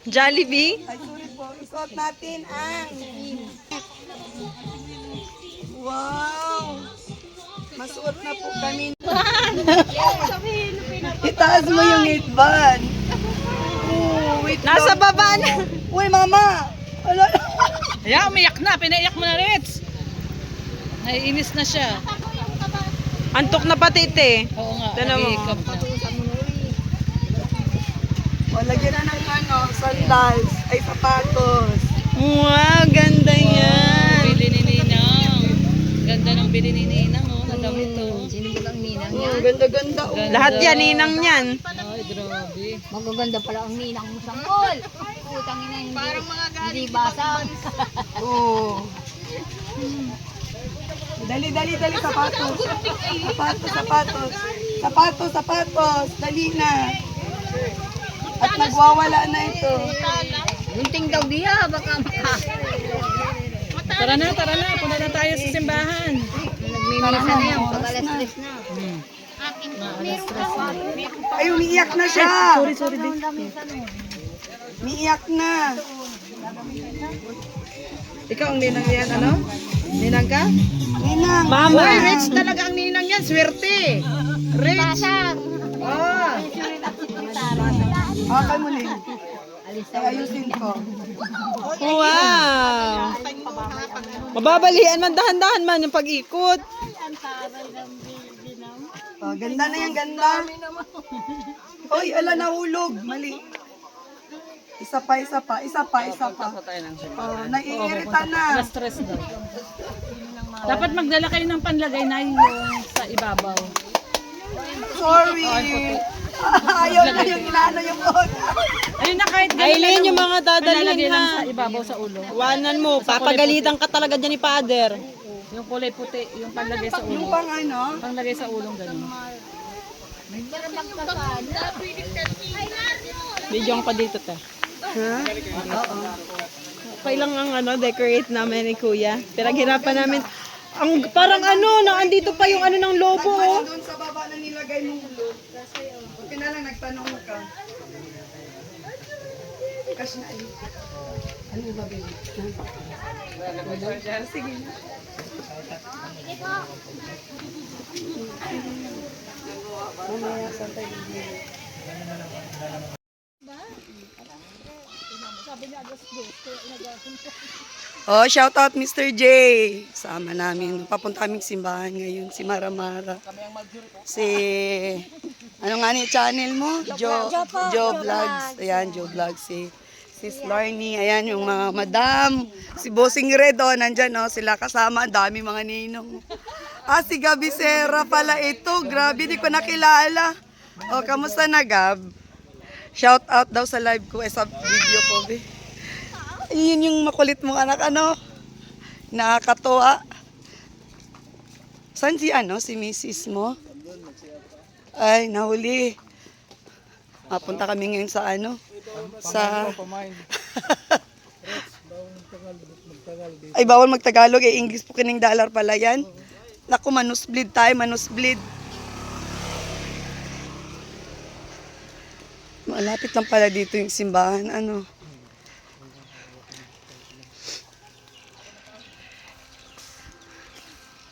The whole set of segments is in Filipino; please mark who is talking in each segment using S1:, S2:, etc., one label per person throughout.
S1: Jollibee?
S2: Ay, sorry po. Isuot natin ang... Wow! Masuot na po kami. Itaas mo yung headband. Oh, wait
S1: Nasa
S2: lang.
S1: baba na.
S2: Uy, mama! Ala.
S3: Kaya umiyak na, pinaiyak mo na Rich. Naiinis na siya.
S1: Antok na pati ite.
S3: Oo nga,
S1: Tignan mo.
S3: nag-iikap na.
S2: O, lagyan na ng sandals. Ay, sapatos.
S1: Wow, ganda yan.
S3: Bili ni Ninang. Ganda ng bili ni Ninang, oh. Nadamit to.
S2: Oh, ganda-ganda. Oh.
S1: Lahat yan, ninang yan.
S3: Ay, grabe.
S4: Magaganda pala ang ninang mo sa mall. Putang ina, hindi basang.
S2: Oh. Dali, sapatos. Sapatos. Dali na. At nagwawala na ito.
S4: Gunting daw diya, baka
S3: Tara na. Punta na tayo sa simbahan.
S4: nagmimisa na yan, pag alas 3 na.
S2: Ay, umiiyak na siya.
S1: Sorry, babe.
S2: Umiiyak na.
S3: Ikaw ang ninang yan, ano? Ninang ka?
S2: Ninang.
S1: Mama.
S3: Uy, Rich talaga ang ninang yan. Swerte. Rich.
S4: Basang!
S3: Oh.
S2: Akal mo, Ling. Ay, ayusin ko.
S1: Wow. Mababalian man, dahan-dahan man yung pag-ikot.
S2: Oh, ganda na yan, ganda. Uy, ala, nahulog. Mali. Isa pa. Oh, naiirita na.
S3: Na-stress daw. Dapat magdala kayo ng panlagay na yung sa ibabaw.
S2: Sorry. Ayaw na yung inaano yung oda.
S3: Ayun na kahit ganun
S1: Aileen,
S3: lang,
S1: yung mga dadalhin
S3: panlalagay lang
S1: ha.
S3: sa ibabaw sa ulo.
S1: Wanan mo, papagalitan ka talaga dyan ni Father.
S3: Yung kulay puti, yung panlagay sa
S2: Yung
S3: ulo.
S2: pang ano?
S3: Panlagay sa ulong ganun.
S1: Bidyo pa dito ta.
S2: Ha?
S1: Okay lang ang decorate namin ni Kuya. Pinaghirapan namin. Ang parang andito pa yung ng lobo. Oh.
S2: Doon sa baba na nilagay mong ulo. Buti na lang nagtanong ka. Cash na ayun. Ano ba, baby? Sige. Mamaya, santay din. Oh, shout out Mr. J. Sama namin. Papunta kaming simbahan ngayon. Si Mara Mara. Si... Ano nga ni channel mo? Joe Vlogs. Ayan, Joe Vlogs. Si Sis Larnie. Ayan, yung mga madam. Si Bossing Red, oh, nandyan, oh. Sila kasama. Ang dami mga ninong. Ah, si Gabi Serra pala ito. Grabe, di ko nakilala. Oh, kamusta na, Gab? Shout out daw sa live ko. Sa video ko, be. Yun yung makulit mong anak, ano? Nakakatuwa. Saan si Mrs. mo? Ay, nahuli. Punta kami ngayon sa sa... Ay, bawal magtagalog. English po kining dollar pala yan. Naku, manusbleed tayo, manusbleed. Malapit lang pala dito yung simbahan,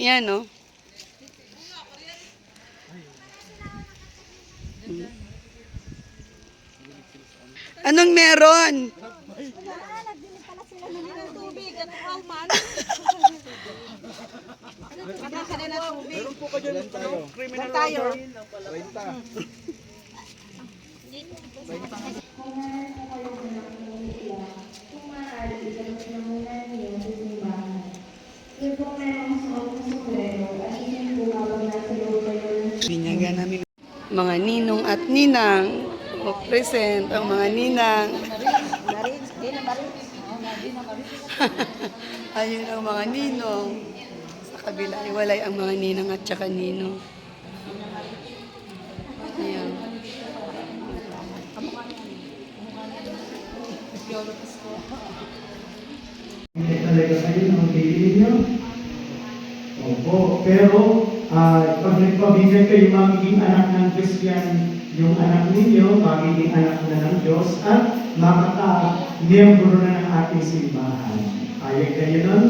S2: Yan, no? Anong meron? Binyagan namin mga ninong at ninang. Present ang mga ninang. Ayun ang mga ninong. Sa kabila, iwalay ang mga ninang at saka ninong. Ayan.
S5: Hindi talaga kayo ng bibili nyo. Opo, pero pag nagpabigay kayo magiging anak ng Christian yung anak ninyo magiging anak na ng Diyos at makaka-miyembro na ng ating simbahan. Payag kayo nun?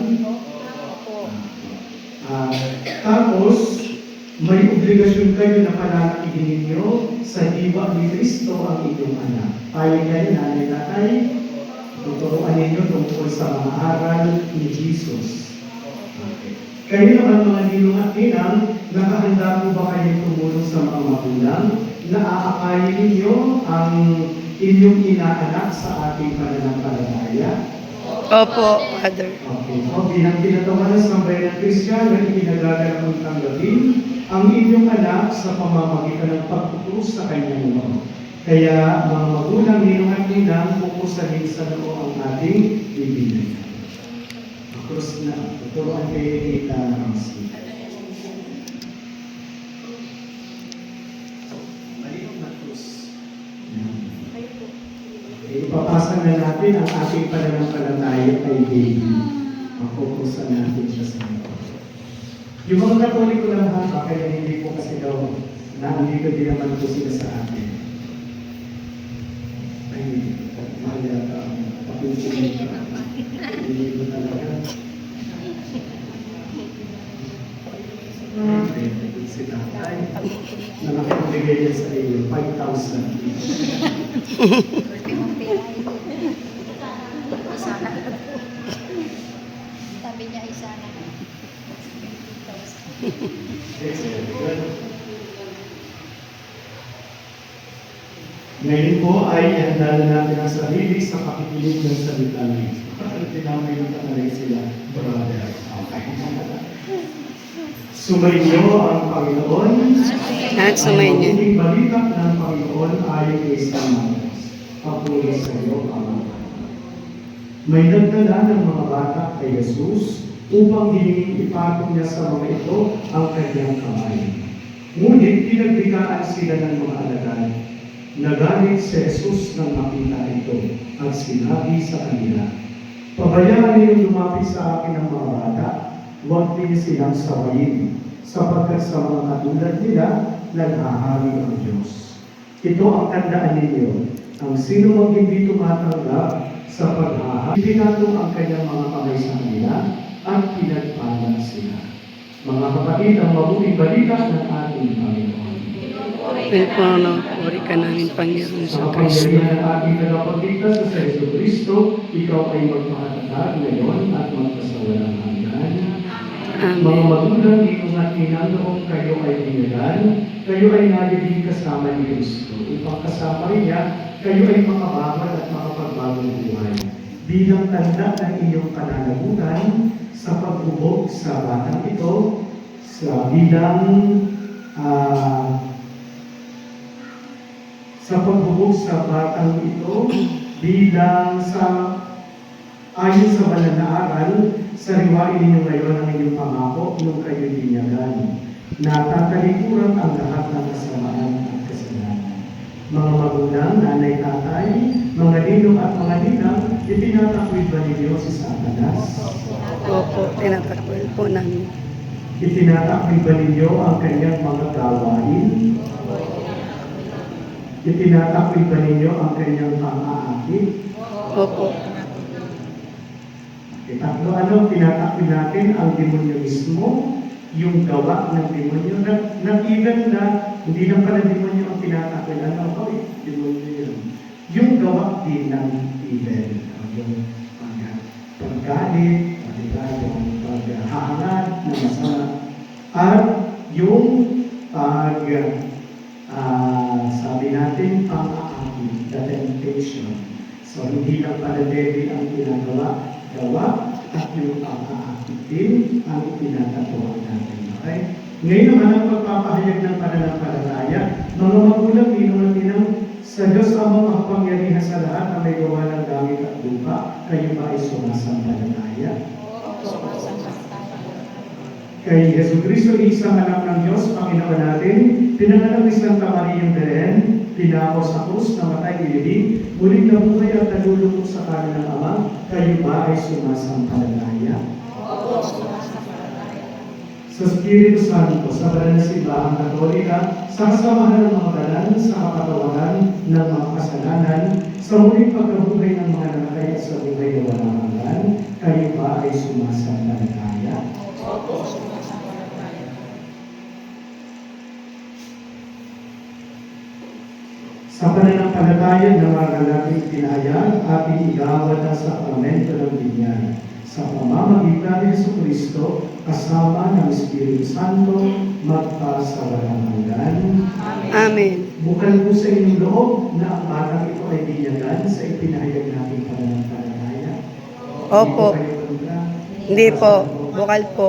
S5: Tapos, may obligasyon kayo na pananatigin ninyo sa diwa ni Kristo ang inyong anak. Payag kayo, nanay, tatay, tuturuan ninyo tungkol sa mga aral ni Jesus. Kayo naman mga ninong at ninang, nakahanda po ba kayong tumulong sa mga magulang na aakayin ninyo ang inyong inaanak sa ating pananampalataya?
S2: Opo, Father.
S5: Okay. So, bilang tinatawanan sa bayan ng Kristiyano, ikinagagalak mong tanggapin ang inyong anak sa pamamagitan ng pagtuturo sa kanyang noo. Kaya mga magulang, ninong at ninang, pupusahin sa noo ang ating bibigay. Cross na, tuturuan kayo ni Tita Ramsey. Maliit na cross. Ipapasa na natin ang ating pananampalataya kay baby. Makukusan natin siya sa ito. Yung mga Katoliko lang ha, kaya hindi po kasi daw naandito din naman po sila sa atin. Ay, mahal yata ang papinsinin ka. Hindi ko talaga. Si tatay, na nakapagigay niya sa iyo, 5,000.
S4: Sabi niya isa na.
S5: Ngayon po ay ihanda na natin ang sarili sa pakikinig ng salita ng Diyos. Tinamay ng tanalay sila, brother. Okay. Sumainyo ang Panginoon.
S2: At sumainyo.
S5: Ang muling balita ng Panginoon ayon kay San Marcos. Papuri sa iyo, Ama. May nagdala ng mga bata kay Jesus upang hilingin ipatong niya sa mga ito ang kanyang kamay. Ngunit pinagbigaan sila ng mga alagad. Nagalit si Jesus nang makita ito at sinabi sa kanila, "Pabayaan niyo lumapit sa akin ang mga bata, huwag din silang sawayin, sapagkat sa mga katulad nila, naghahari ang Diyos." Ito ang tandaan ninyo, ang sino mang hindi tumatanggap sa paghahari, pinatong ang kanyang mga kamay sa kanila at pinagpalan sila. Mga kapatid, ang mabuting balita ng ating Panginoon.
S2: Puri ka namin, Panginoon sa
S5: Sa
S2: Kristo.
S5: kapangyarihan ng ating tagapagligtas sa Jesu Kristo, ikaw ay magpahatatag ngayon at magpasawalang hanggan.
S2: Amen.
S5: Mga magulang, ninong at ninang noong kayo ay binalan, kayo ay nalilin kasama ni Kristo. Upang kasama rin niya, kayo ay makabangon at makapagbagong buhay. Bilang tanda ng inyong pananagutan sa paghubog sa batang ito, sa paghubog sa batang ito, bilang ayon sa banal na aral, sariwain ninyo ngayon ang inyong pangako nung kayo binyagan, na tatalikuran ang lahat ng kasamaan at kasalanan. Mga magulang, nanay, tatay, mga ninong at mga ninang, itinatakwil ba ninyo si Satanas?
S2: Opo, tinatakwil po namin.
S5: Itinatakwil ba ninyo ang kanyang mga gawain? Itinatakwil ba ninyo ang kanyang pang-aakit?
S2: Opo.
S5: Tatlo, tinatakwil natin ang demonyo mismo, yung gawa ng demonyo, even na hindi lang pala demonyo ang tinatakwil, demonyo yun. Yung gawa din ng evil, yung paggalit, yung paghahangad na masama, at yung sabi natin, pang-aakit, the temptation. So, hindi lang pala devil ang ginagawa, gawa, at yung pang-aakit din ang pinatatuwa natin. Okay? Ngayon naman ang pagpapahayag ng pananampalataya, mga magulang, ninong at inang, sa Diyos ang makapangyarihan sa lahat na may gawa ng langit at lupa, kayo ba ay sumasampalataya? Kay Jesu Cristo, isang anak ng Diyos, Panginoon natin, pinanganak ni Santa Maria Belen, pinako sa krus, namatay ilibing, muling nabuhay at nalulungkot sa kanan ng Ama, kayo ba ay sumasampalataya? sa Espiritu Santo, sa banal na simbahang Katolika, sa kasamahan ng mga banal, sa kapatawaran ng mga kasalanan, sa muling pagkabuhay ng mga namatay at sa buhay na walang hanggan, kayo ba ay sumasampalataya? Sa pananampalataya ng mga galating pinahayag, ating igawad ang sakramento ng binyan. Sa pamamagitan ni Jesucristo, kasama ng Espiritu Santo, magpasawalang hanggan.
S2: Amen.
S5: Bukal po sa inyong loob na ang batang ito ay binyagan sa ipinahayag nating pananampalataya.
S2: Opo.
S5: Hindi po kayo kontra?
S2: Hindi po. Bukal po.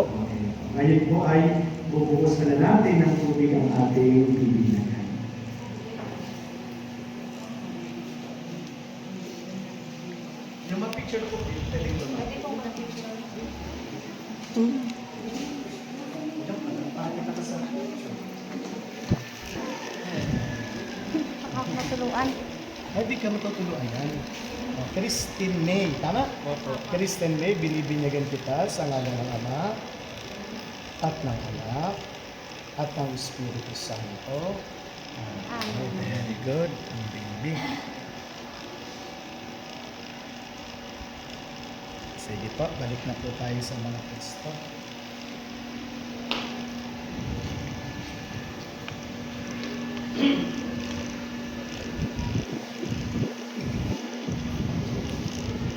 S5: Ngayon po ay bubuhusan na natin ng tubig ang ating bibinyagan. Yung ma-picture po, pwede ko na.
S6: Ay, di ka matutuluan yan. Oh, Christine May, tama? Opo. Christine May, binibinyagan kita sa ngalan ng Ama at ng Anak at ng Espiritu Santo. Amen. Very good. Ang baby. Sige po, balik na po tayo sa mga Kristo.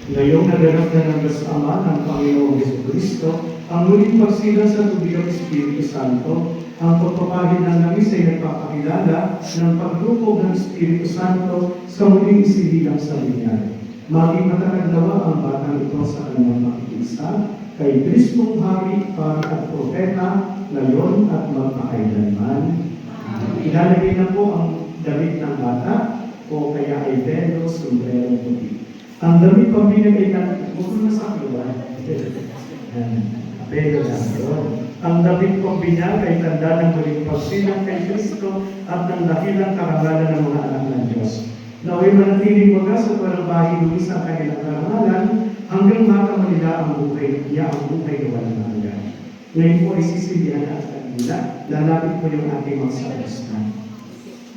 S5: Ngayong naganap na ng kasama ng Panginoong Jesucristo, ang muling pagsilang sa tubig ng Espiritu Santo, ang pagpapahid ng langis ay nagpapakilala ng paglubog ng Espiritu Santo sa muling isinilang sa binyan. Maging matataglawa ang batang ito sa kanyang makikisa, kay Kristong Hari, Pari at Propeta, ngayon at magpakailanman. Ilalagay na po ang damit ng bata, o kaya ay velo, sombrero, puti. Ang damit pambinyag ay huwag mo na sa kaluan. Velo na yun. Ang damit pambinyag ay tanda ng muling pagsilang kay Kristo at ng dakilang karangalan ng mga anak ng Diyos. Naway manatiling wagas at walang bahiluis ang kanilang karangalan hanggang matama nila ang buhay niya, ang buhay na walang hanggan. Ngayon po ay sisindihan at kanila, lalapit po yung ating mga sakristan.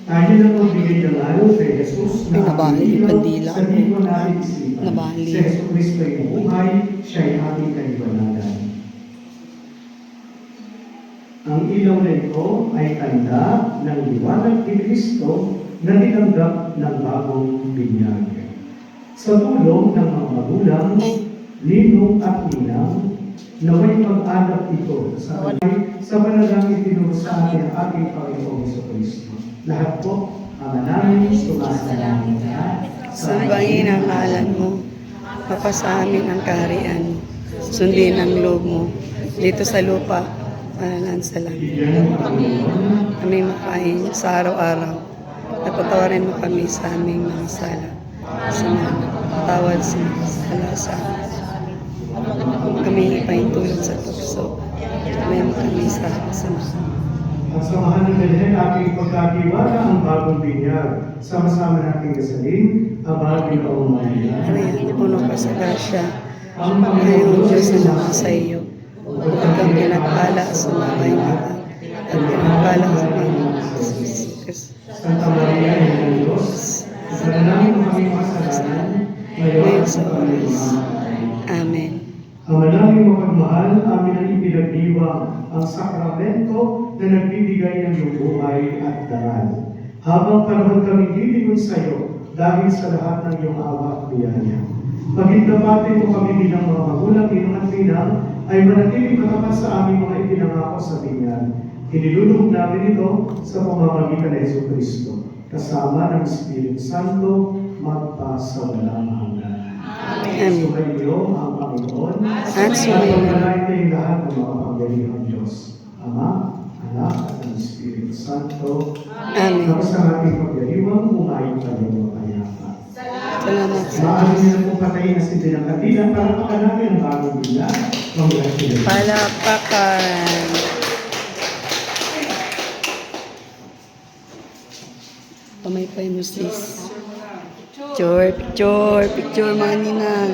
S5: Tayo na po bigay ng araw kay Jesus na
S2: Nabali, kandila.
S5: sa di mo natin isipan.
S2: Nabali.
S5: Si Jesus Cristo ay buhay, siya ay ating kaliwanagan. Ang ilaw na ito ay tanda ng liwanag ni Kristo na tinanggap ng bagong binyag. Sa tulong ng mga magulang, ninong at ninang, naway pag-alap ito sa panalangin tinuro sa atin ang ating Panginoong Jesucristo. Lahat po, Ama namin, sumasalangit ka.
S2: Sambahin ang ngalan mo. Mapasa amin ang kaharian mo. Sundin ang loob mo. Dito sa lupa, panalan sa langit.
S5: Bigyan mo kami
S2: Kami makain sa araw-araw. Napatawarin mo kami sa aming mga sala. Sa mga tawad sa mga sala sa amin. Kami ipaintulot sa tukso. Kami mo kami sa kasama.
S5: At samahan ng Belhen ating pagkatiwala ang bagong binyag. Sama-sama nating gasalin, Aba, Ginoong Maria.
S2: Maria, puno ka sa grasya.
S5: Ang
S2: Ngayong
S5: Panginoon
S2: Diyos
S5: Diyos
S2: na naman sa iyo. Huwag kang pinagpala sa mga kaibigan. At pinagpala sa mga Kristo.
S5: Santa Maria, Ina ng Diyos, ipanalangin mo kami makasalanan, ngayon sa oras.
S2: Amen.
S5: Ang manaming mapagmahal, amin ang ipinagdiwang ang sakramento na nagbibigay ng iyong buhay at daral. Habang panahon kami lilingon sa iyo dahil sa lahat ng iyong awa at biyaya. Pagintapatid mo kami bilang mga magulang, ninong at ninang ay manatiling matapat sa aming mga ipinangako sa binyan. Iniluluhog namin ito sa pamamagitan ng Jesucristo, kasama ng Espiritu Santo, magpasawalang hanggan.
S2: Amen.
S5: Sumainyo ang Panginoon
S2: At sumainyo.
S5: pagpalain kayong lahat ng mga kapangyarihang Diyos, Ama, Anak, at ang Espiritu Santo.
S2: Amen.
S5: Tapos ang ating pagdiriwang, umayon kayo mapayapa.
S2: Salamat sa
S5: Maaari niyo na pong patayin na sindi ng kandila para makanapin ang bagong bila. Congratulations.
S2: Palapakan. Pamaypay mo sis. Picture mga ninang.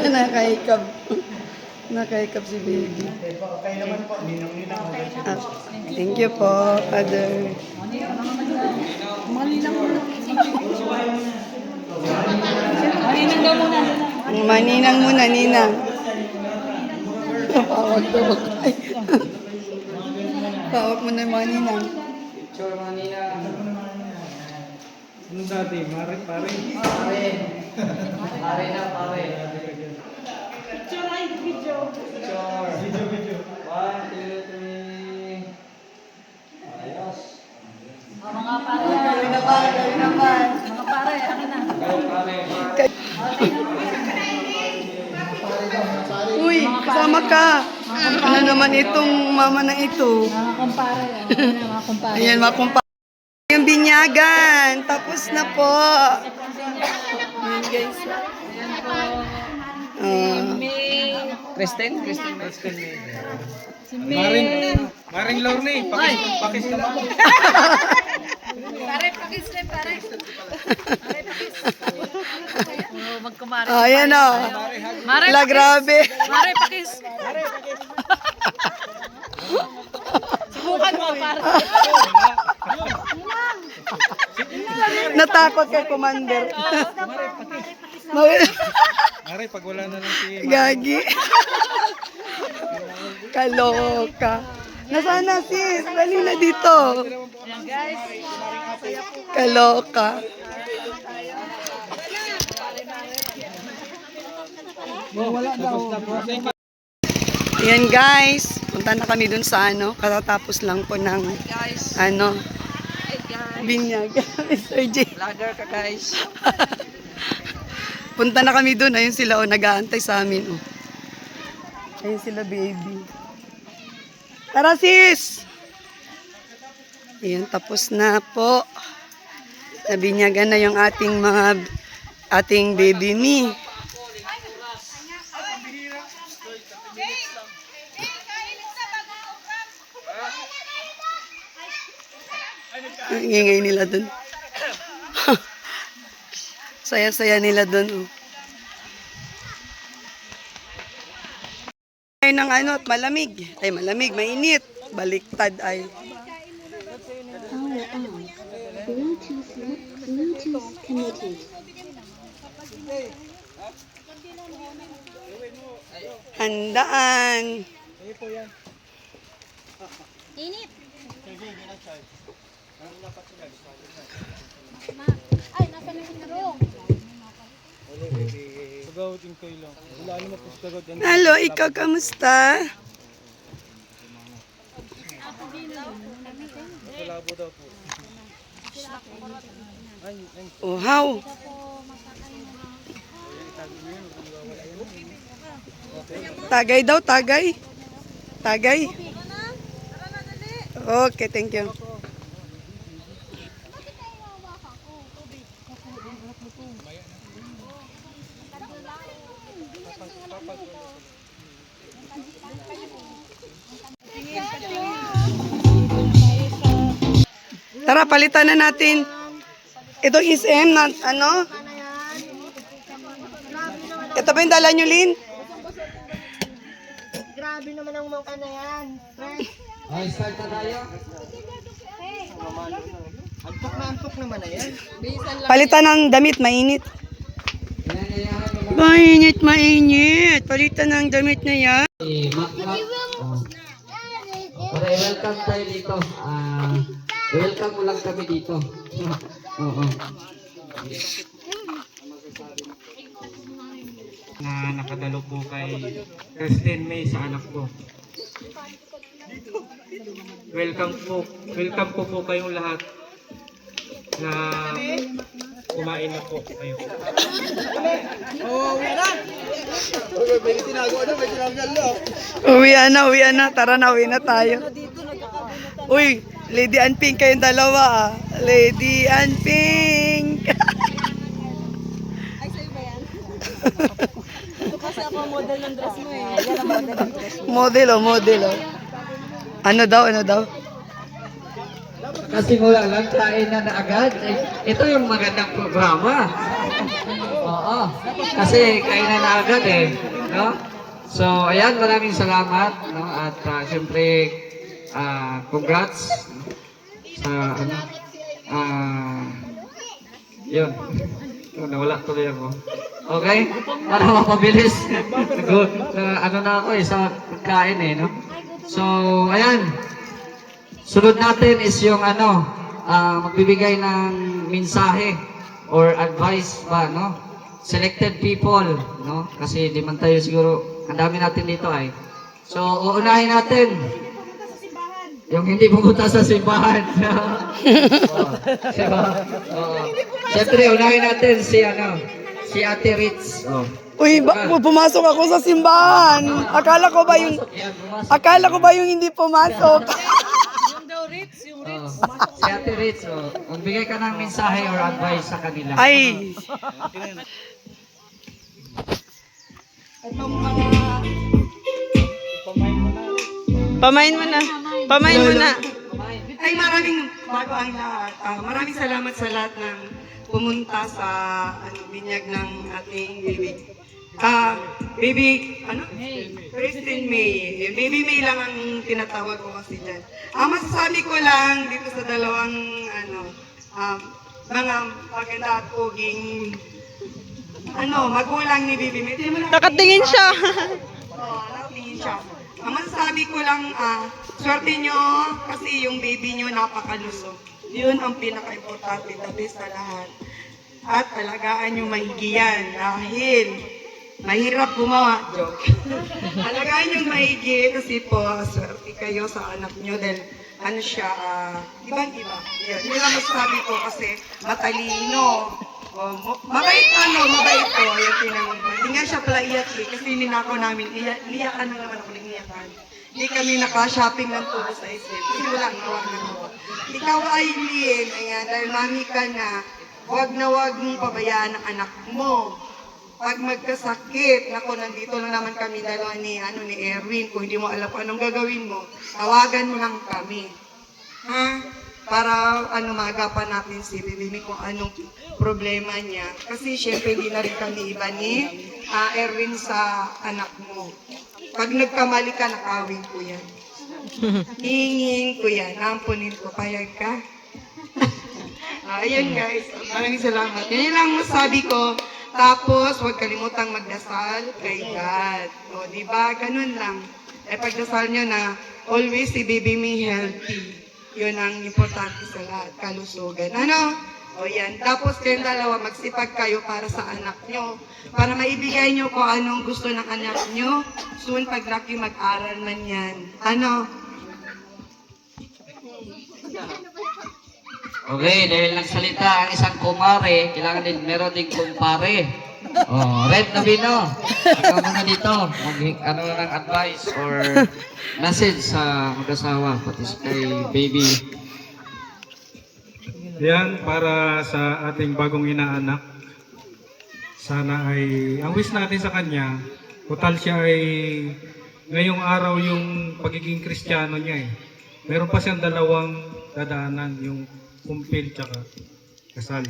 S2: Nakaikab. Nakaikab si baby.
S6: Okay naman po, ninang-ninang.
S2: Ah, thank you po, Father. Maninang muna, ninang. Pawag daw. Pawag mo na yung mga ninang.
S6: Ano dati? Mare, pare? Video.
S2: Uy, kasama ka. Ano naman itong mama na ito? Ayan, mga kumpare. Yung binyagan. Tapos na po. Ayan, guys.
S7: Kristen.
S6: Maring Lorne, pakis naman.
S3: Magkumare.
S2: Ayan o. La, grabe.
S3: Mare, pakis. Subukan mo, pare.
S2: Natakot kay Commander.
S6: Mare, pag wala na lang si...
S2: Gagi. Kaloka. Nasaan na sis? Dali na dito. Kaloka. Ayan guys, punta na kami dun sa ano, katatapos lang po ng ano, binyag. Mr. J.
S7: Vlogger ka guys.
S2: Punta na kami dun, ayun sila oh, nag-aantay sa amin oh. Ayun sila baby. Tara sis! Ayan, tapos na po. Nabinyagan na yung ating baby me. Ang ingay nila dun. Saya-saya nila dun. Oh. Ay ng ano, at malamig. Ay malamig, mainit. Baliktad ay.
S8: Bluetooth connected.
S2: Handaan.
S4: Init. Ay, nasa na yung room.
S2: Hello, ikaw kamusta? Oh, how? Tagay daw, tagay. Tagay. Okay, thank you. Tara, palitan na natin. Ito is M na ano? Ito ba yung dala nyo, Lin?
S8: Grabe naman ang mga na yan.
S7: Okay, start na tayo.
S8: Antok naman na yan.
S2: Palitan ng damit, mainit. Mainit, mainit. Palitan ng damit na yan.
S7: Okay, welcome tayo dito. Welcome mo lang kami dito. Oo.
S9: Na nakadalo po kay Kristen May sa anak ko. Welcome po kayong lahat na kumain na po kayo.
S2: Uwi na. Tara na, uwi na tayo. Uy, Lady and Pink kayong dalawa ah. Lady and Pink. Model oh. Ano daw?
S7: Kasi mula lang kain na agad. Ito yung magandang programa. Oo. Kasi kain na agad eh. No? So, ayan, maraming salamat. No? At siyempre, congrats sa ano. Yun. Nawala tuloy ako. Okay? Para mapabilis. Good. Ano na ako eh, sa pagkain eh. No? So, ayan. Sunod natin is yung magbibigay ng mensahe or advice ba, no? Selected people, no? Kasi di man tayo siguro, ang dami natin dito ay. So, uunahin natin yung hindi pumunta sa simbahan. Diba? Siyempre, unahin natin si Ate Ritz.
S2: Uy, pumasok ako sa simbahan. Akala ko ba yung hindi pumasok?
S7: Si Ate Ritz, magbigay ka ng mensahe or advice sa kanila.
S2: Ay.
S1: Pamain mo na.
S2: Ay, maraming salamat sa lahat ng pumunta sa binyag ng ating baby. Kristen May. Baby May lang ang tinatawag ko kasi dyan. Masasabi ko lang dito sa dalawang mga maganda at puging magulang ni Baby May.
S1: Nakatingin siya.
S2: Nakatingin siya. Ang masasabi ko lang, swerte nyo kasi yung baby nyo napakalusog. Yun ang pinaka-importante, the best sa lahat. At alagaan nyo maigi yan dahil mahirap gumawa. Joke. Alagaan nyo maigi kasi po, swerte kayo sa anak nyo dahil ibang-iba. Yun lang masasabi ko kasi matalino. Mabait po. Yung tinanong ko. Hindi nga siya pala iyak kasi ninakaw namin. Iyakan na naman ako ng iyakan. Hindi kami naka-shopping ng tubo sa SM. Kasi walang gawa. Ikaw, Aileen, ayan, dahil mami ka na, wag mong pabayaan ang anak mo. Pag magkasakit, nandito lang naman kami dalawa ni Erwin. Kung hindi mo alam kung anong gagawin mo, tawagan mo lang kami. Para magapan natin si Bibi kung anong problema niya. Kasi syempre hindi na rin kami iba ni Erwin sa anak mo. Pag nagkamali ka, nakawin ko yan. Hingin ko yan. Nampunin ko. Payag ka? Ayun guys. Maraming salamat. Yan lang masabi ko. Tapos, huwag kalimutang magdasal kay God. O, diba? Ganun lang. Pagdasal nyo na always si Baby May healthy. Yun ang importante sa lahat, kalusugan. O yan. Tapos kayong dalawa, magsipag kayo para sa anak nyo. Para maibigay nyo kung anong gusto ng anak nyo. Soon, pag laki mag-aral man yan.
S7: Okay, dahil nagsalita ang isang kumare, kailangan din meron ding kumpare. Red Nabino, ikaw muna dito. Ng advice or message sa mag-asawa, pati kay baby.
S9: Yan, para sa ating bagong inaanak. Sana ay, ang wish natin sa kanya, total siya ay, ngayong araw yung pagiging Kristiyano niya eh. Meron pa siyang dalawang dadaanan, yung kumpil tsaka kasal.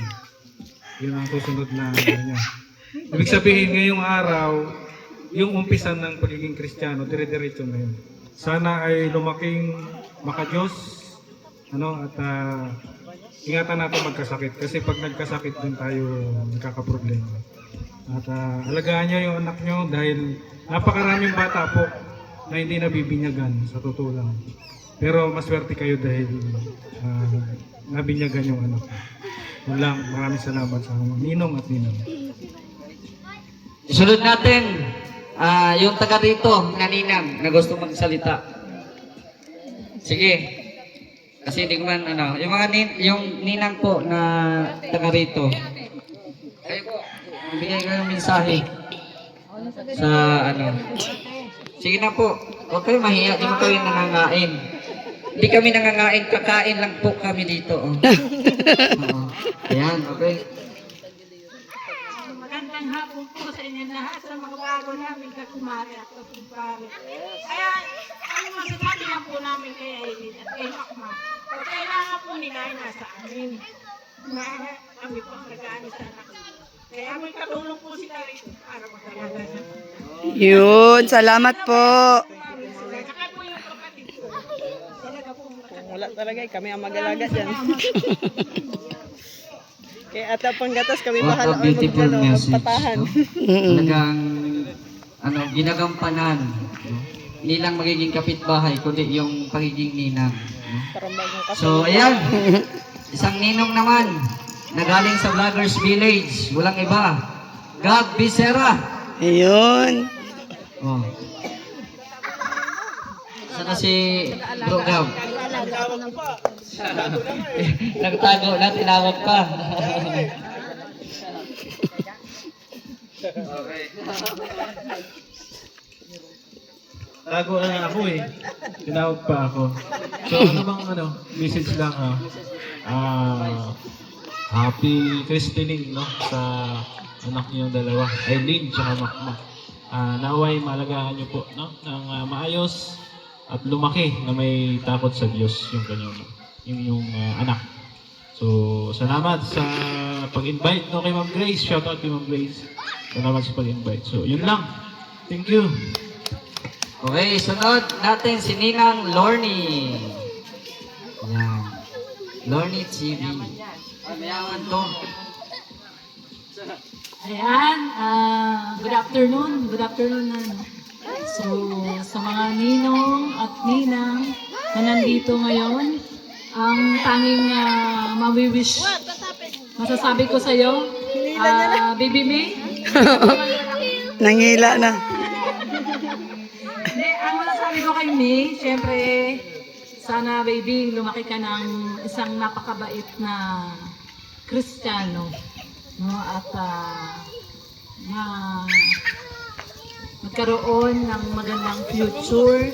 S9: Yun ang susunod na niya. Ibig sabihin, ngayong araw, yung umpisa ng pagiging Kristiyano, dire-diretso na yun. Sana ay lumaking maka-Diyos, at ingatan natin magkasakit. Kasi pag nagkasakit din tayo, nagkakaproblema. At alagaan niyo yung anak niyo dahil napakaraming bata po na hindi nabibinyagan sa totoo lang. Pero maswerte kayo dahil nabinyagan yung anak niyo. Yun lang, maraming salamat sa ninong at ninang.
S7: Isunod natin, yung taga rito, naninang, na gusto magsalita. Sige. Kasi hindi ko man, yung mga yung ninang po na taga rito. Kayo po, bigay ko ng mensahe sa Sige na po, huwag kayo mahiya, di mo kayo nangangain. Hindi kami nangangain, kakain lang po kami dito. Ayan, okay.
S3: Magandang hapon po sa inyo lahat sa mga bago namin kakumari at kakumpare. Kaya, ang masasabi lang po namin kay Aileen at kay Makma, kung kailangan po nila ay nasa amin. Kami po ang nag-aani sa anak. Kaya may katulong po sila rito para mag-alaga na.
S2: Yun, salamat po.
S3: Saka po yung kapatid ko. Talaga po
S1: Wala talaga, kami ang mag-alaga dyan. Kaya ata panggatas kami
S7: What a
S1: bahala
S7: beautiful message.
S1: magpatahan.
S7: Talagang ginagampanan. No? Hindi lang magiging kapitbahay, kundi yung pagiging ninang. No?
S1: Parang bagong kasal.
S7: So, ayan. Isang ninong naman na galing sa Vloggers Village. Walang iba. Gab Bisera.
S2: Ayun.
S7: Oh. Sana si Bro Gab? Nagtago na, tinawag pa.
S9: Tago na nga ako eh. Tinawag pa ako. So ano bang message lang happy christening no sa anak niyong dalawa, Aileen tsaka Makma. Naway malagaan niyo po no ng maayos at lumaki na may takot sa Diyos yung kanyang yung anak. So salamat sa pag-invite no kay Ma'am Grace. Shout out kay Ma'am Grace. Salamat sa pag-invite. So yun lang. Thank you.
S7: Okay, sunod natin si Ninang Lorny. Ayan. Lorny TV. Mayaman to.
S3: Ayan, good afternoon. Good afternoon na. So, sa mga ninong at ninang na nandito ngayon, ang tanging mawiwish masasabi ko sa iyo, Baby May.
S2: Nangila na.
S3: Hindi, ang masasabi ko kay May, syempre, sana baby, lumaki ka ng isang napakabait na Kristiyano. No? At na magkaroon ng magandang future.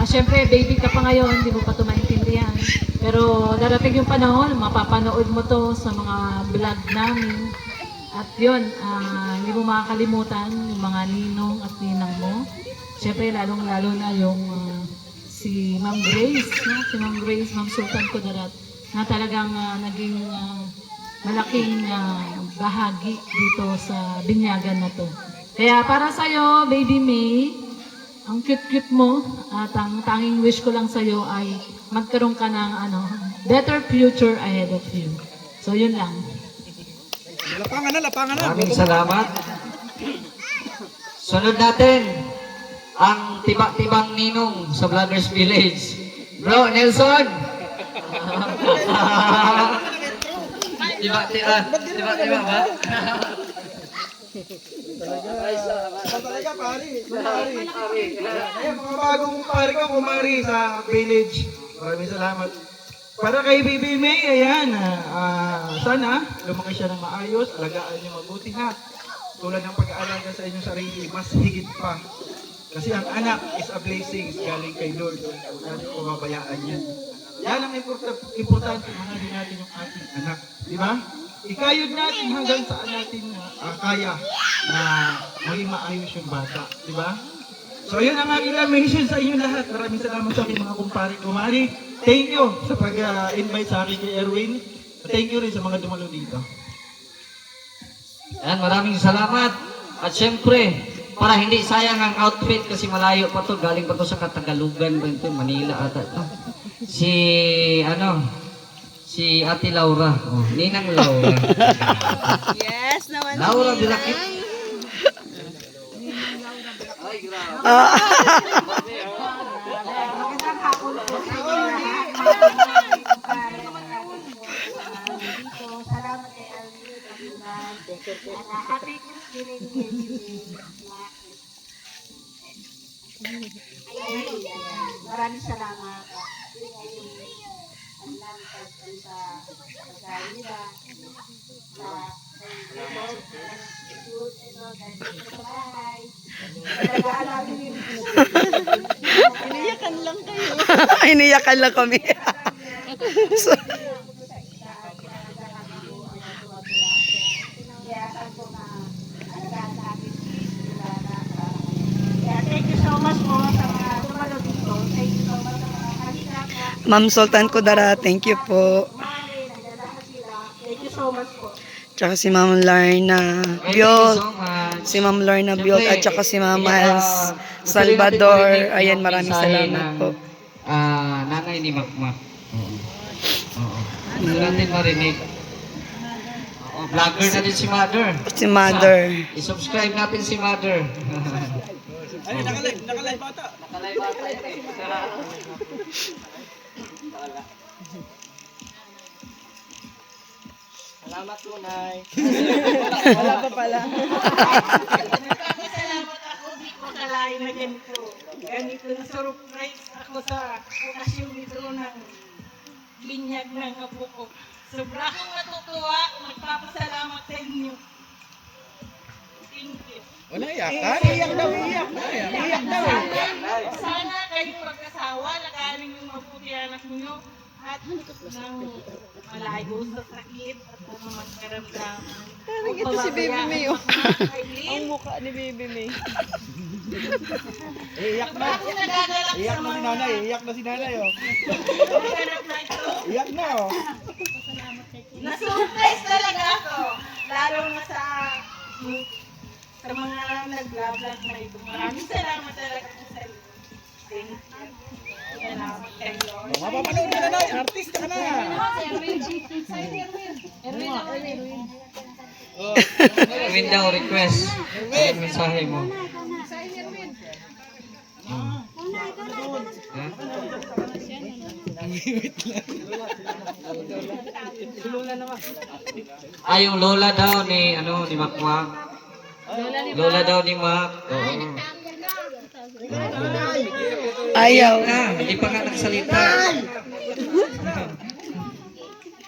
S3: Syempre, baby ka pa ngayon, hindi mo pa ito maintindihan. Pero darating yung panahon, mapapanood mo to sa mga vlog namin. At yun, hindi mo makakalimutan yung mga ninong at ninang mo. Siyempre, lalong-lalo na yung si Ma'am Grace, no? Si Ma'am Grace, Ma'am Sultan Kudarat, na talagang naging malaking bahagi dito sa binyagan na to. Kaya para sa'yo, Baby May, ang cute-cute mo, at ang tanging wish ko lang sa'yo ay magkaroon ka ng better future ahead of you. So, yun lang.
S7: Maraming salamat. Sunod natin ang tibak-tibang ninong sa Vloggers Village. Bro, Nelson! Tibak-tibak ba?
S6: Talaga, pare. Ayan, mga bagong pare ko, kumari sa village. Maraming salamat. Para kay Baby May, ayan, sana lumaki siya ng maayos, alagaan niyo mabuti ha. Tulad ng pag-aalaga sa inyong sarili, mas higit pa. Kasi ang anak is a blessing galing kay Lord. Huwag natin pababayaan yan. Yan ang importante, mahalin natin yung ating anak. Di ba? Ikayod natin hanggang saan natin kaya na maging maayos yung bata. Di ba? So yun ang aking mention sa inyo lahat. Maraming salamat sa aking mga kumpare-kumari. Thank you sa pag-invite sa akin kay Erwin. Thank you rin sa mga dumalo dito.
S7: Ayan, maraming salamat. At syempre, para hindi sayang ang outfit kasi malayo pa to, galing pa to sa Katagalugan ba ito, Manila ata to. Si Ate Laura, Ninang Laura.
S1: Yes, naman.
S7: Laura Dilakit. Ay, grabe.
S3: Magandang hapon po sa inyo lahat. Salamat kay Alvin Kapinan. Happy Christmas. Maraming salamat. Ang langkad sa pagkakalida.
S1: Iniyakan lang kayo.
S2: Iniyakan lang kami. So,
S3: thank you so much po sa mga dumalo dito. Thank you so much sa mga kalingap na
S2: Ma'am Sultan Kudara, thank you po.
S3: mali, nagdadaan sila. Thank you so much po.
S2: Tsaka si Ma'am Lorna
S7: Okay,
S2: Biol.
S7: thank you so much.
S2: Si Ma'am Lorna Biol at saka si Ma'am
S7: Siyempre,
S2: Miles
S7: gusto rin natin
S2: Salvador.
S7: marinig
S2: Ayan,
S7: yung
S2: maraming
S7: mensahe
S2: salamat
S7: ng,
S2: po.
S7: nanay ni Makmak. Oo. Oo. Gusto natin marinig. Oo, vlogger na din si Mother.
S2: Si Mother.
S7: I-subscribe natin si Mother. Ay, nakalive bata. Nakalive bata ito eh.
S8: Salamat po, Nay.
S1: Wala pa pala.
S3: Salamat ako, di ko kalain na ganito. Ganito na surprise ako sa okasyon nito ng binyag ng apo ko. Sobra akong natutuwa, magpapasalamat sa inyo. Thank you.
S8: Wala, iyak ka? Iyak daw, iyak. Iyak daw.
S3: Sana kayong mag-asawa, lakarin yung mabuti anak niyo at nang malayo sa sakit at ano magkaramdaman.
S1: Parang ito si Baby May, oh. Ang mukha ni Baby May.
S8: Iyak na.
S3: Bakit nagagalak
S8: Iyak
S3: sa
S8: na si
S3: mga
S8: nanay. Iyak na si nanay, oh.
S3: ganap na ito?
S8: Iyak na, oh.
S3: Na-surprise talaga ako. Lalo na sa mga nag-vlog na ito. Maraming salamat talaga po sa iyo. Thank you. Salamat kayo.
S8: Mapapanood ka na, Nay. Artista ka na.
S7: Erwin daw, request. Anong mensahe mo? Ha? Yung lola daw ni ni Makmak. Lola daw ni Mak. Oo.
S2: Ayaw.
S7: Hindi pa nga nagsalita.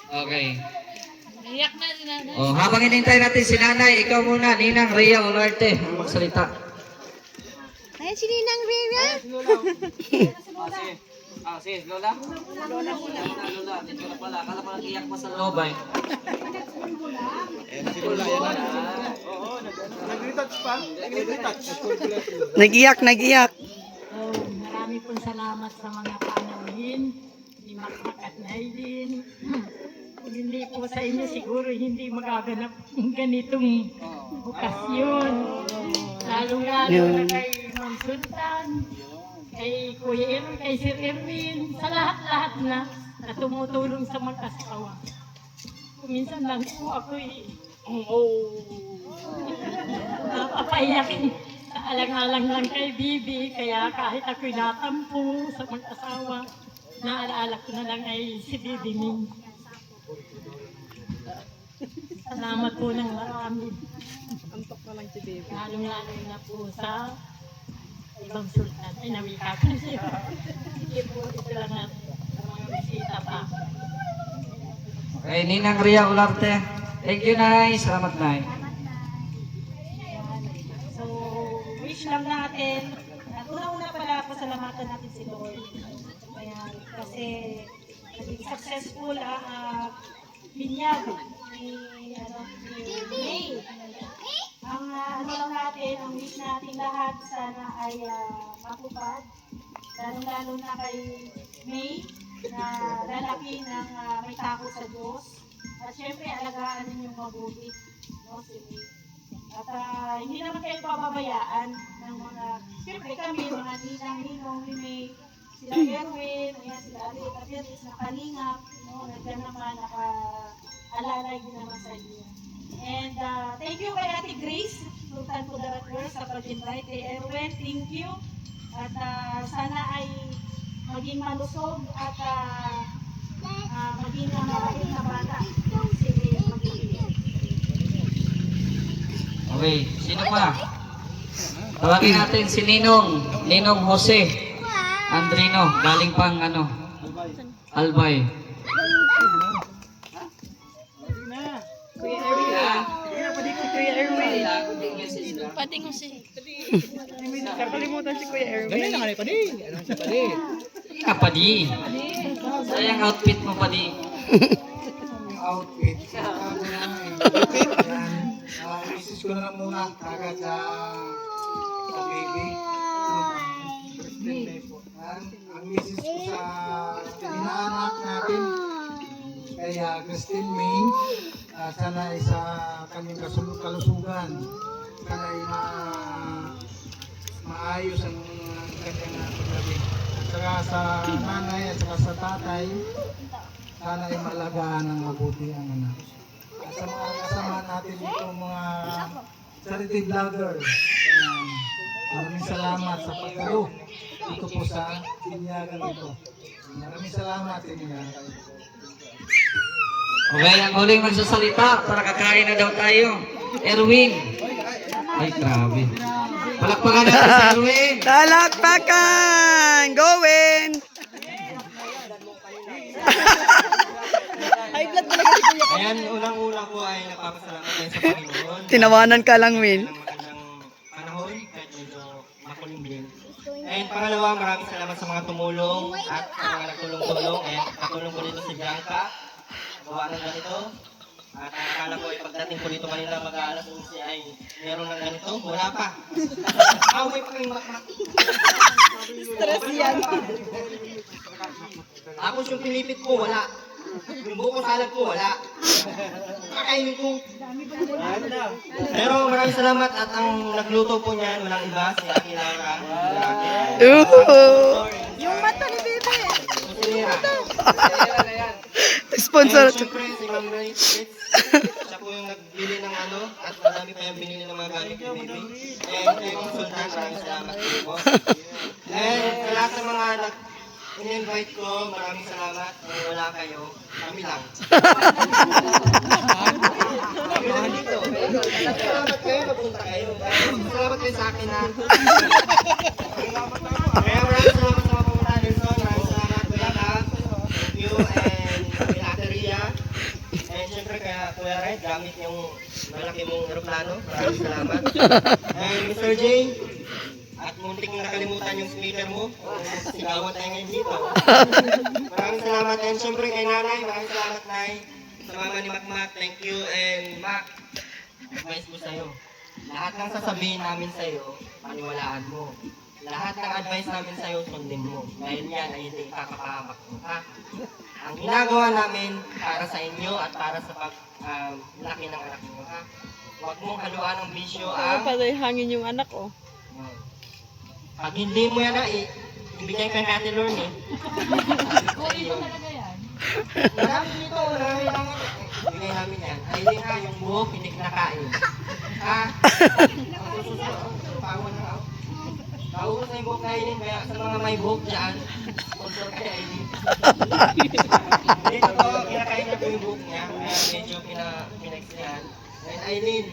S7: Okay. Oh, habang hinintay natin si nanay, ikaw muna, Ninang Rhea Olarte, ang magsalita.
S4: Ayan si Ninang Rhea.
S7: Si Lola? Lola muna. Lola, dito na pala. Akala ko nag-iyak pa sa loob ay.
S8: Si Lola, yan na. Oo, nag-retouch pa. Nag-retouch.
S2: Nag-iyak, nag-iyak.
S3: Marami pong salamat sa mga panauhin ni Makmak at Nailin. Kung hindi po sa inyo, siguro hindi magaganap ng ganitong okasyon. Lalong-lalo na kay Ma'am Sultan, kay Kuya Erwin, kay Sir Erwin, sa lahat-lahat na tumutulong sa mag-asawa. Kung minsan lang po ako'y napapayak. Alang-alang lang kay Bibi, kaya kahit ako'y natampo sa mag-asawa, naalaala ko na lang ay si Bibi Min. Salamat po ng marami.
S1: Antok na lang si Baby.
S3: Lalong-lalo na po sa ibang sultan. Ay, nawika ko siya. Hindi po ito lang na mga bisita pa.
S7: Okay, Ninang Rhea Olarte. Thank you, Nay. Salamat, Nay.
S3: So, wish lang natin. At una-una pala, pasalamatan natin si Lord. Ayan, kasi naging successful ang binyag ni May. Ang lang natin, ang wish natin lahat sana ay matupad. Lalo-lalo na kay May na lalaki ng may takot sa Diyos. At syempre, alagaan ninyong mabuti. No, si May. At hindi naman kayo pababayaan ng mga, siyempre kami, mga ninang-ninong ni May, sila Erwin, ayan, sila Abiris, nakalingap, no, nandiyan naman, naka-alalay din naman sa inyo. And thank you kay Ate Grace, Sultan Kudaratwer, sa pag-invite kay Erwin, thank you. At sana ay maging malusog at maging mabait na bata. Sige, magiging.
S7: Okay, sino pa? Tawagin natin si Ninong Jose Andrino, galing pang Albay.
S1: Kuya Erwin.
S4: Pati ko si.
S1: Nakalimutan si Kuya Erwin.
S8: Ganyan na nga ni Padi. Ano siya, Padi?
S7: Padi. Sayang outfit mo, Padi.
S10: Outfit. Isis ko na lang muna kagad sa baby.
S8: May po. Ang misis ko sa inaanak natin, kaya Christine May, sana ay sa kanyang kalusugan, sana ay maayos ang kanyang paglabi. At saka sa nanay at saka sa tatay, sana ay malagaan ng mabuti ang anak. At sa mga kasama natin dito, mga charity vlogger, maraming salamat sa pagdalo dito po sa binyagan ito. Maraming salamat sa inyo.
S7: Okay, ang huling magsasalita para kakain na daw tayo. Erwin. Ay, grabe. Palakpakan natin si Erwin.
S2: Talakpakan! Going!
S1: High blood talaga si Kuya.
S10: Ayan, unang-una ko ay napapasalamat tayo sa Panginoon.
S2: Tinawanan ka lang, Win.
S10: Ng magandang panahon, kahit medyo makulimlim. And pangalawa, maraming salamat sa mga tumulong at sa mga nagtulong-tulong. And katulong ko dito si Bianca. Gawa ng ganito. At ang akala ko ay pagdating ko dito kanina mag-aalas 11 ay meron ng ganito. Wala pa. May pa kayong makmak.
S1: Stress yan.
S10: Tapos yung pinipit ko, wala. Yung buko salad ko, wala. Kakainin ko. Pero maraming salamat at ang nagluto po niyan, walang iba, si Aki Laura.
S2: Ooh!
S1: Yung mata ni Bebe.
S10: Kusinira.
S2: Sponsor.
S10: And syempre, si Ma'am Ray Fritz, siya po yung nagbili ng ano, at marami pa yung binili ng mga gamit ni Baby. And kay Consultant, maraming salamat po. And sa lahat ng mga in-invite ko, maraming salamat. Kung wala kayo, kami lang. Kami lang dito. Salamat kayo, mapunta kayo. Salamat kayo sa akin na. Kaya maraming salamat sa mga pumunta dito. Maraming salamat Kuya Kap. Thank you. And Kuya Ate Ria. And syempre kaya Kuya Red, gamit yung malaki mong aeroplano. Maraming salamat. And Mr. J, at muntik na nakalimutan yung speaker mo. Sigawan tayo ngayon dito. Maraming salamat. And syempre kay Nanay, maraming salamat Nay. Sa mama ni Mac, thank you. And Mac, advice ko sa'yo. Lahat ng sasabihin namin sa'yo, paniwalaan mo. Lahat ng advice namin sa'yo, sundin mo. Dahil yan ay hindi kakapahamak mo, ha? Ang ginagawa namin para sa inyo at para sa laki ng anak mo, ha? Huwag mong haluan ng bisyo ang...
S1: Patay hangin yung anak, oh.
S10: Pag hindi mo yan na, ibigay ka natin Lord, eh. Marami dito, marami lang. Ibigay namin yan. Ay, ha, yung buhok, hindi kinakain. Ha? Ang susunod, pawon na ako. Naubos na yung buhok na Aileen, kaya sa mga may buhok dyan, sponsor kay Aileen. Dito ko, kinakain niya po yung buhok niya, kaya medyo pinagsilihan. And Aileen,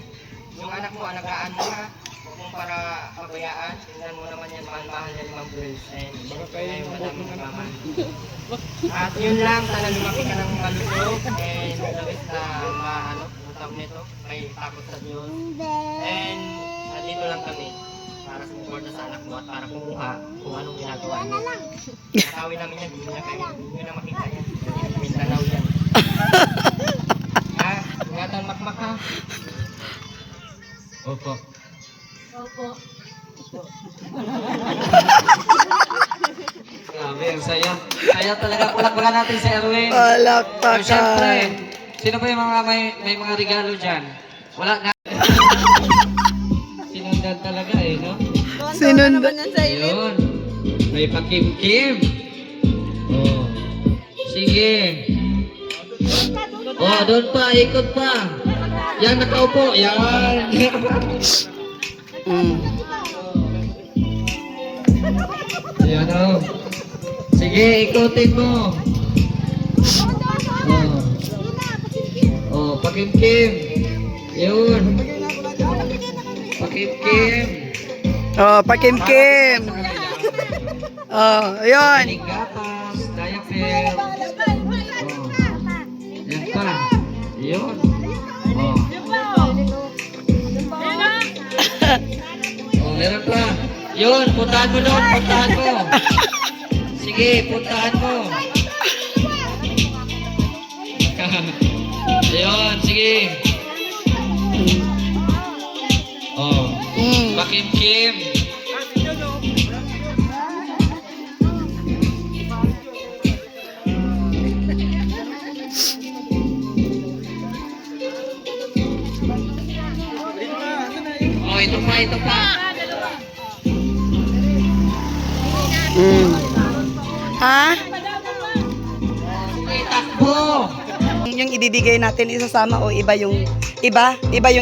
S10: yung anak mo, alagaan mo ha. Huwag mong para pabayaan. Tingnan mo naman yan, mahal-mahal yan ni Ma'am Grace. And syempre yung madaming nagmamahal. At yun lang, sana lumaki ka ng malusog. And lawis na maano, tawag nito, may takot sa Diyos. And nandito lang kami para sumuporta sa anak mo at para kumuha kung anong ginagawa niyo. Nakawin namin yan, hindi nyo na makita yan. Mindanao yan. Ha? Ingatan makmak ha?
S7: Opo.
S3: Opo.
S7: Grabe, ang saya. Saya talaga. Palakpakan natin si Erwin. So, syempre,
S2: Palakpakan.
S7: sino pa yung mga may mga regalo dyan? Wala na. Sinundan talaga eh, no?
S2: Sinundan.
S1: naman yan sa inyo.
S7: Yun. May pakimkim. Oh. Sige. Oh, doon pa. Ikot pa. Yan, nakaupo. Yan.
S2: Mm.
S7: Yan o. Sige, ikutin mo. Oh, pakimkim. Yun. Pakimkim.
S2: Oh, pakimkim. Oh, ayun.
S7: Gatas, diapel. Oh. Yan pa. Yun. Oh. Oh, meron pa. Yun, puntahan mo doon, puntahan mo. Sige, puntahan mo. Yun, sige. Oh,
S2: Mm.
S7: pakimkim. ito pa.
S2: Ha?
S7: Takbo!
S2: Yung ibibigay natin isasama o iba yung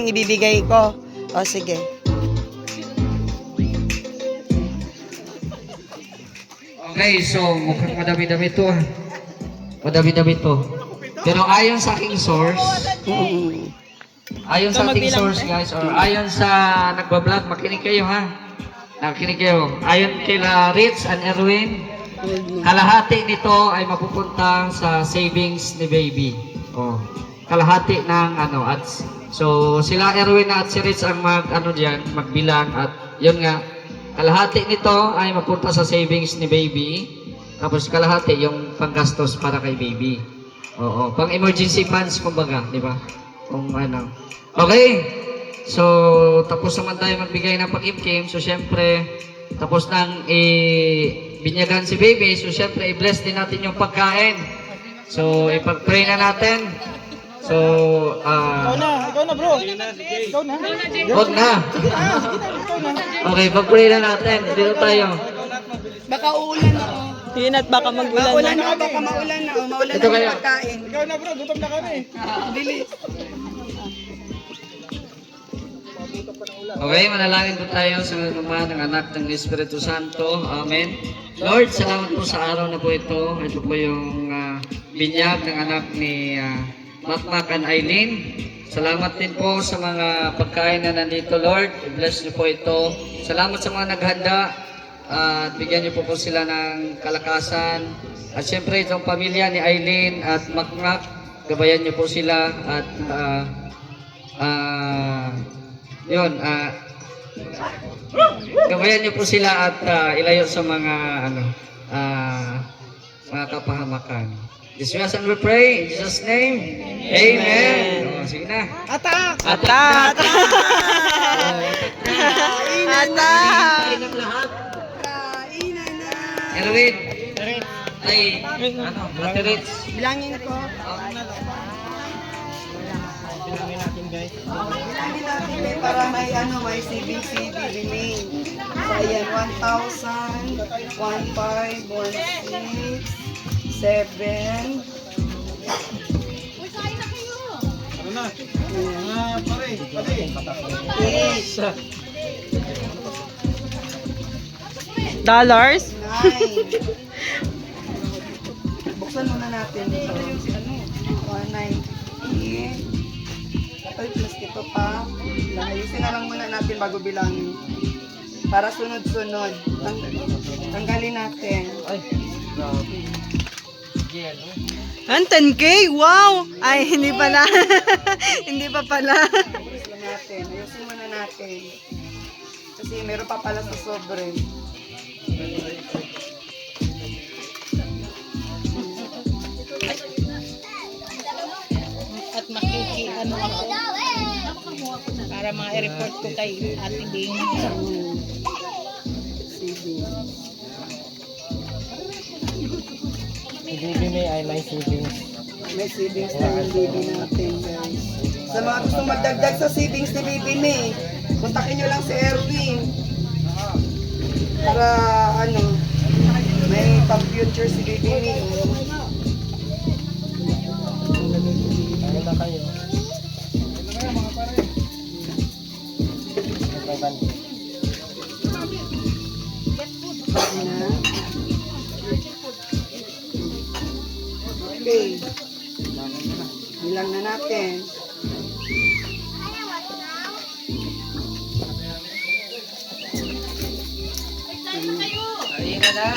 S2: ibibigay ko. O sige.
S7: Okay, so mukhang madami-dami to. Madami-dami to. Pero ayon sa aking source, ayon sa ating source guys, or ayon sa nagbablog, makinig kayo ha. Nakikinig kayo. Ayon kila Rich and Erwin, kalahati nito ay mapupunta sa savings ni baby. Oh, kalahati ng ads. So sila Erwin at si Rich ang diyan, magbilang at yun nga, kalahati nito ay mapunta sa savings ni baby. Tapos kalahati yung panggastos para kay baby. Oo, pang emergency funds kumbaga, di ba? Kung Okay. So, tapos naman tayo magbigay ng pag-imkim. So, syempre, tapos nang binyagan si baby. So, syempre, i-bless din natin yung pagkain. So, ipag-pray na natin. So,
S8: Ikaw na bro. Ikaw na.
S7: Huwag na. Okay, pag-pray na natin. Dito tayo.
S2: Baka uulan na.
S1: Yun at baka mag-ulan
S2: Maulan
S1: na.
S2: na, baka maulan na. Maulan
S7: Ito
S2: na
S7: kayo.
S2: yung pagkain.
S8: Ikaw na bro, gutom na kami.
S2: Bilis.
S7: Okay, manalangin po tayo sa nama ng anak ng Espiritu Santo. Amen. Lord, salamat po sa araw na po ito. Ito po yung binyag ng anak ni Makmak and Aileen. Salamat din po sa mga pagkain na nandito, Lord. I-bless niyo po ito. Salamat sa mga naghanda. At bigyan niyo po sila ng kalakasan. At siyempre itong pamilya ni Aileen at Makmak, gabayan niyo po sila at gabayan niyo po sila at ilayo sa mga mga kapahamakan. Jesus and we pray in Jesus name. Amen. Oh, sige na.
S1: Atak!
S2: Kainan na.
S7: Kain ng lahat.
S2: Kainan na.
S7: Erwin. Ay, Ate Rich.
S2: Bilangin ko.
S8: Bilangin natin guys.
S2: Bilangin natin may para may CBCB remain. So ayan, 1,000, 1,500, 1,600, 7.
S8: Ano na? Pare.
S2: 8.
S1: Dollars?
S2: 9. Buksan muna natin. So, 190. Ay, plus ito pa. Ayusin na lang muna natin bago bilangin. Para sunod-sunod. Tanggalin natin. Ay,
S1: Ang 10K? Wow! Ay, hindi pala. Hindi pa pala.
S2: ayusin natin. Ayusin muna natin. Kasi meron pa pala sa sobre.
S4: At ako para mga i-report ko kay Ate Ding.
S2: CD.
S8: Baby may may savings.
S2: May savings na yung baby natin, guys. Sa mga gustong magdagdag sa savings ni Baby May, kontakin nyo lang si Erwin. Para, may pang-future si Baby May.
S8: Ano na kayo?
S2: Okay. Bilang na natin.
S7: Ayun na.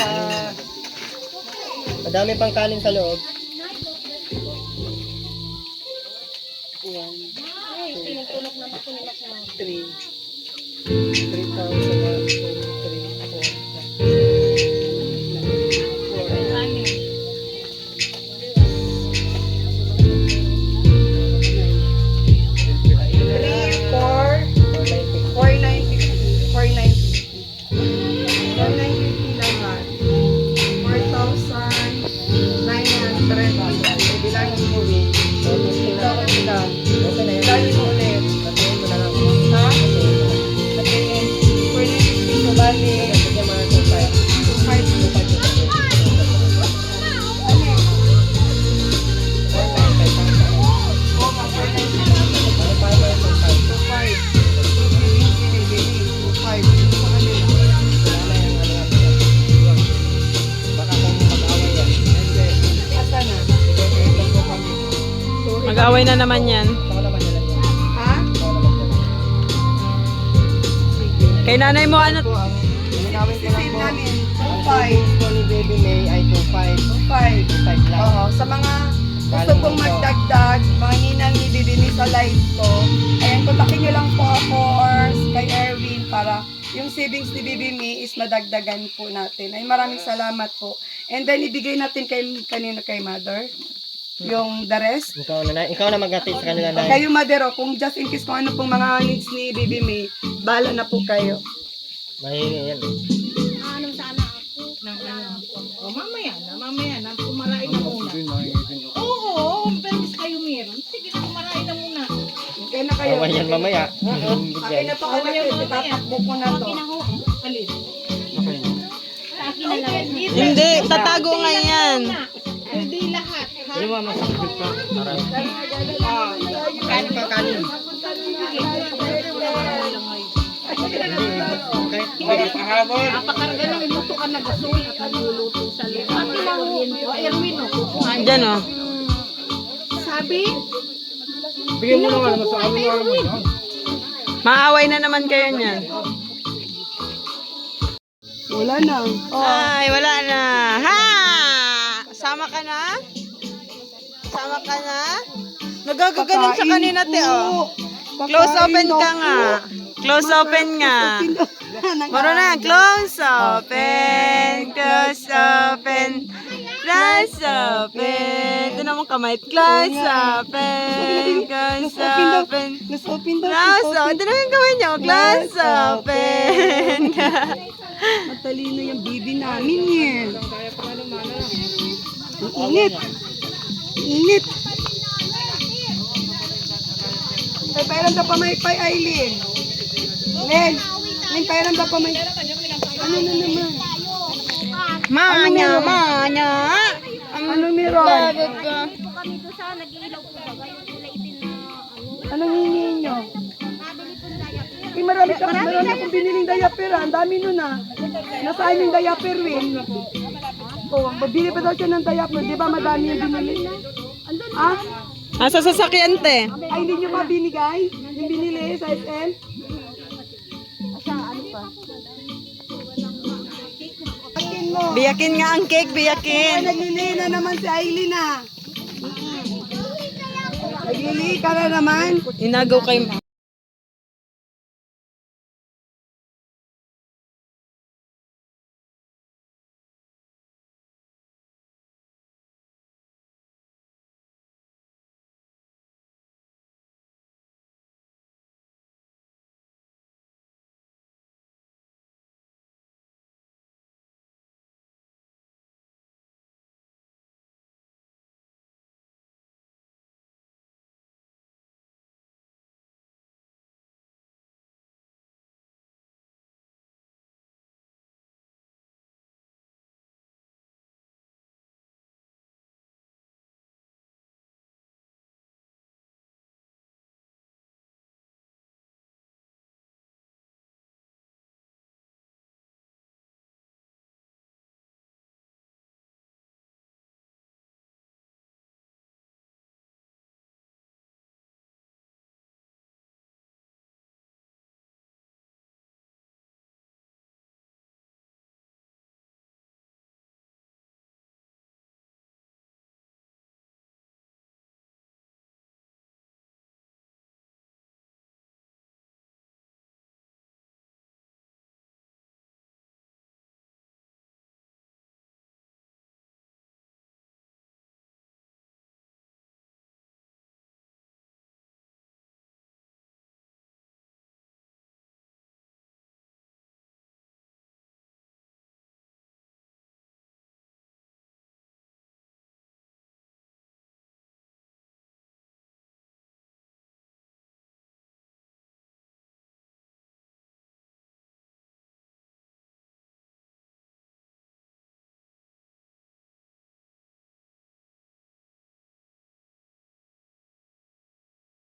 S8: Madami pang kanin sa loob.
S2: 4,900.
S1: Mag-away na naman yan.
S2: Ha?
S1: Kay nanay mo, ano?
S2: Sisave namin.
S10: Ang
S2: 5.
S10: savings po ni Baby May ay 2.5.
S2: 5.
S10: 2.5 lang.
S2: Oo, sa mga gusto pong magdagdag, mga ninang ni Bibini sa live ko, ayan, kontakin nyo lang po ako or kay Erwin para yung savings ni Bibini is madagdagan po natin. Ay, maraming salamat po. And then, ibigay natin kanina kay Mother. Yung the rest.
S10: Ikaw na mag-atid sa kanila na.
S2: Kayo, Mother, kung just in case kung ano pong mga needs ni Bibi May, bahala na po kayo.
S10: Mahingi yan.
S4: Anong sana ako?
S3: O, mamaya na, kumarain na muna. Oo, permis kayo meron. Sige na, kumarain na muna.
S2: Okay na kayo.
S10: Awan yan mamaya.
S2: Akin na po ako na tatakbo ko na to.
S3: Alin?
S4: Akin na lang.
S1: Hindi, tatago nga yan.
S3: Hindi lahat.
S10: Hindi mo masakit pa. Kain pa kanin. Okay.
S3: Napakarga ng luto ka na gasol at nagluluto sa loob. Akin na ho. O, Erwin, o, kukuhain.
S1: Diyan oh.
S3: Sabi?
S8: Bigyan mo naman sa amin naman.
S1: Maaway na naman kayo niyan.
S2: Wala na.
S1: Ay, wala na. Ha! Sama ka na? Sama ka na? Nagagaganon siya kanina, te, oh. Close open ka nga. Close open nga. Maro na, close open. Close open. Close open. Ito naman kamay. Close open. Close open.
S2: Close open daw.
S1: Close open. Ito naman yung gawin niyo. Close open.
S2: Matalino yung bibi namin eh. Ang init. Init. Ay, pairam daw pa may pay Aileen. Len, pairam daw pa may... Ano na naman?
S1: Manya, manya.
S2: Ano meron?
S4: Po kami doon sa nag-iilaw po ba? Yung kulay itim na ano.
S2: Anong hihingi nyo?
S4: Nabili po na yan.
S2: Eh, marami akong biniling diaper ah. Ang dami nun ah. Nasaan yung diaper, Win? Oh, mabili pa daw siya ng diaper. Di ba madami yung binili? Ah?
S1: Nasa sasakyan, te.
S2: Ay, hindi nyo pa binigay? Yung binili sa SM? Akin mo.
S1: Biyakin nga ang cake,
S2: Ay,
S1: biyakin.
S2: naglili na naman si Aileen ah. Naglili ka na naman.
S1: Inagaw kay